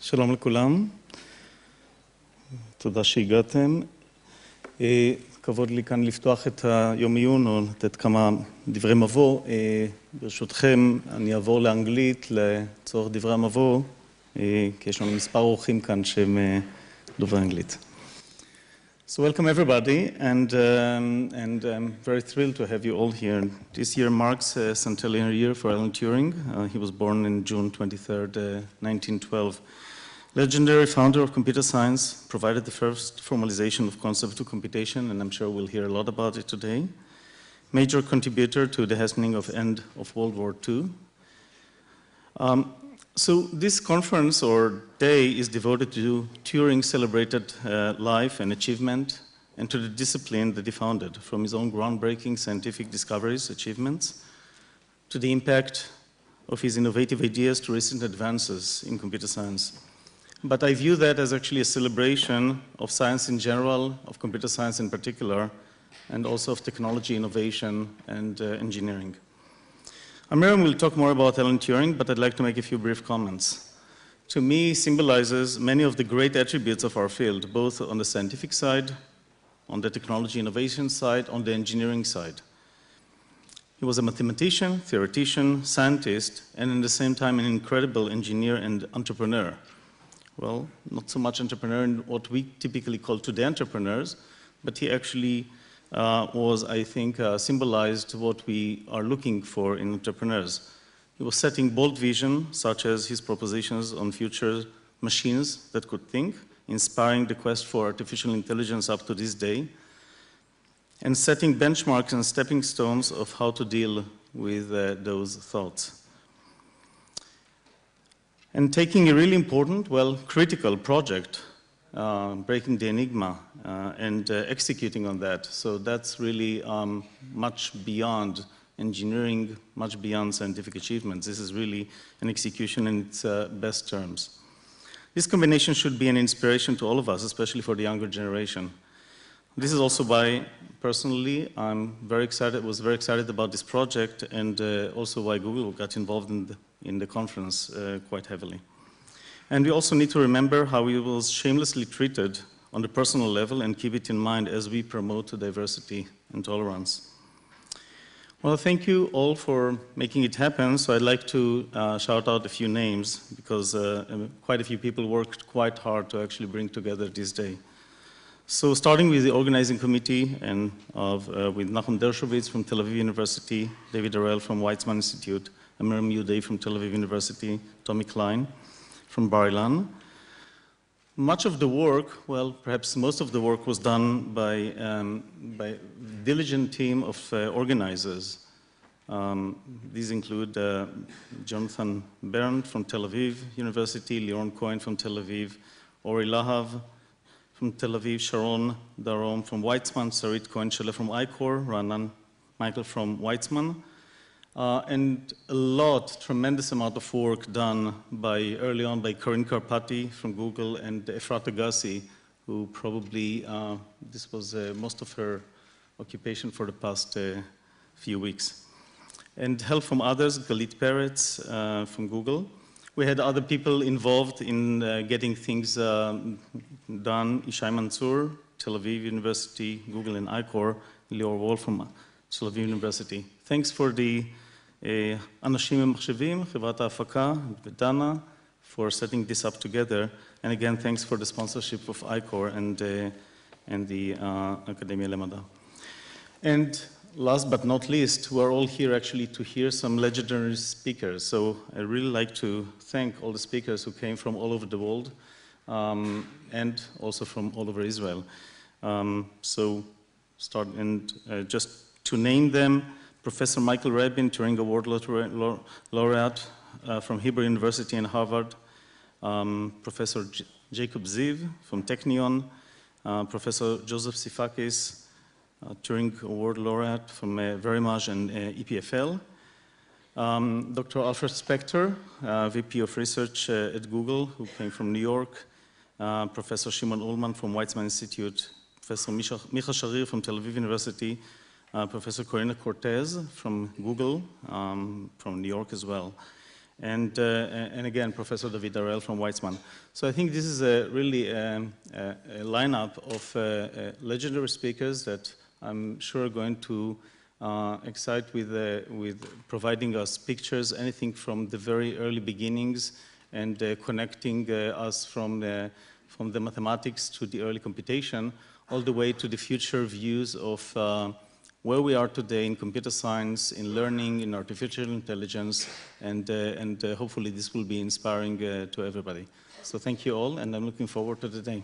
שלום לכולם, תודה שהגעתם. כבוד לי כאן לפתוח את היום עיון או לתת כמה דברי מבוא. ברשותכם אני אעבור לאנגלית לצורך דברי המבוא, כי יש לנו מספר אורחים כאן שהם דוברי אנגלית. So welcome everybody, and I'm very thrilled to have you all here. This year marks a centenary year for Alan Turing. He was born in June 23rd, 1912. Legendary founder of computer science, provided the first formalization of concept to computation, and I'm sure we'll hear a lot about it today. Major contributor to the hastening of end of World War II. So this conference or day is devoted to Turing's celebrated life and achievement and to the discipline that he founded, from his own groundbreaking scientific discoveries, achievements, to the impact of his innovative ideas to recent advances in computer science. But I view that as actually a celebration of science in general, of computer science in particular, and also of technology, innovation, and engineering. Amiram will talk more about Alan Turing, but I'd like to make a few brief comments. To me, symbolizes many of the great attributes of our field, both on the scientific side, on the technology innovation side, on the engineering side. He was a mathematician, theoretician, scientist, and at the same time an incredible engineer and entrepreneur. Well, not so much entrepreneur in what we typically call today entrepreneurs, but he actually was, I think, symbolized what we are looking for in entrepreneurs. He was setting bold vision, such as his propositions on future machines that could think, inspiring the quest for artificial intelligence up to this day, and setting benchmarks and stepping stones of how to deal with those thoughts. And taking a really important, well, critical project, breaking the enigma and executing on that. So that's really much beyond engineering, much beyond scientific achievements. This is really an execution in its best terms. This combination should be an inspiration to all of us, especially for the younger generation. This is also why, personally, was very excited about this project, and also why Google got involved in the conference quite heavily. And we also need to remember how he was shamelessly treated on the personal level and keep it in mind as we promote diversity and tolerance. Well, thank you all for making it happen. So I'd like to shout out a few names because quite a few people worked quite hard to actually bring together this day. So starting with the organizing committee and with Nachum Dershowitz from Tel Aviv University, David Arel from Weizmann Institute, Amiram Yudey from Tel Aviv University, Tommy Klein from Bar-Ilan. Much of the work, well, perhaps most of the work was done by a diligent team of organizers. These include Jonathan Berndt from Tel Aviv University, Liron Cohen from Tel Aviv, Ori Lahav from Tel Aviv, Sharon Darom from Weizmann, Sarit Cohen-Shalev from I-Corps, Ranan Michael from Weizmann, and tremendous amount of work done early on by Corinne Karpati from Google and Efrat Agassi, who probably, this was most of her occupation for the past few weeks. And help from others, Galit Peretz from Google. We had other people involved in getting things done, Ishai Mansour, Tel Aviv University, Google and I-Corps, Lior Wall from Tel Aviv University. Thanks for the Anashim Machshevim, Chevrat HaHafaka, Vedana, for setting this up together. And again, thanks for the sponsorship of I-Corps and the Academia Lemada. And last but not least, we are all here actually to hear some legendary speakers. So I really like to thank all the speakers who came from all over the world and also from all over Israel. Just to name them, Professor Michael Rabin, Turing Award laureate from Hebrew University and Harvard, Professor Jacob Ziv from Technion, Professor Joseph Sifakis, Turing Award laureate from Verimage and EPFL, Dr. Alfred Spector, VP of Research at Google, who came from New York, Professor Shimon Ullman from Weizmann Institute, Professor Micha Sharir from Tel Aviv University, Professor Corina Cortez from Google, from New York as well, and again, Professor David Harel from Weizmann. So I think this is a really a lineup of legendary speakers that I'm sure are going to excite with providing us pictures, anything from the very early beginnings and connecting us from the mathematics to the early computation, all the way to the future views of where we are today in computer science, in learning, in artificial intelligence, and hopefully this will be inspiring to everybody. So thank you all, and I'm looking forward to the day.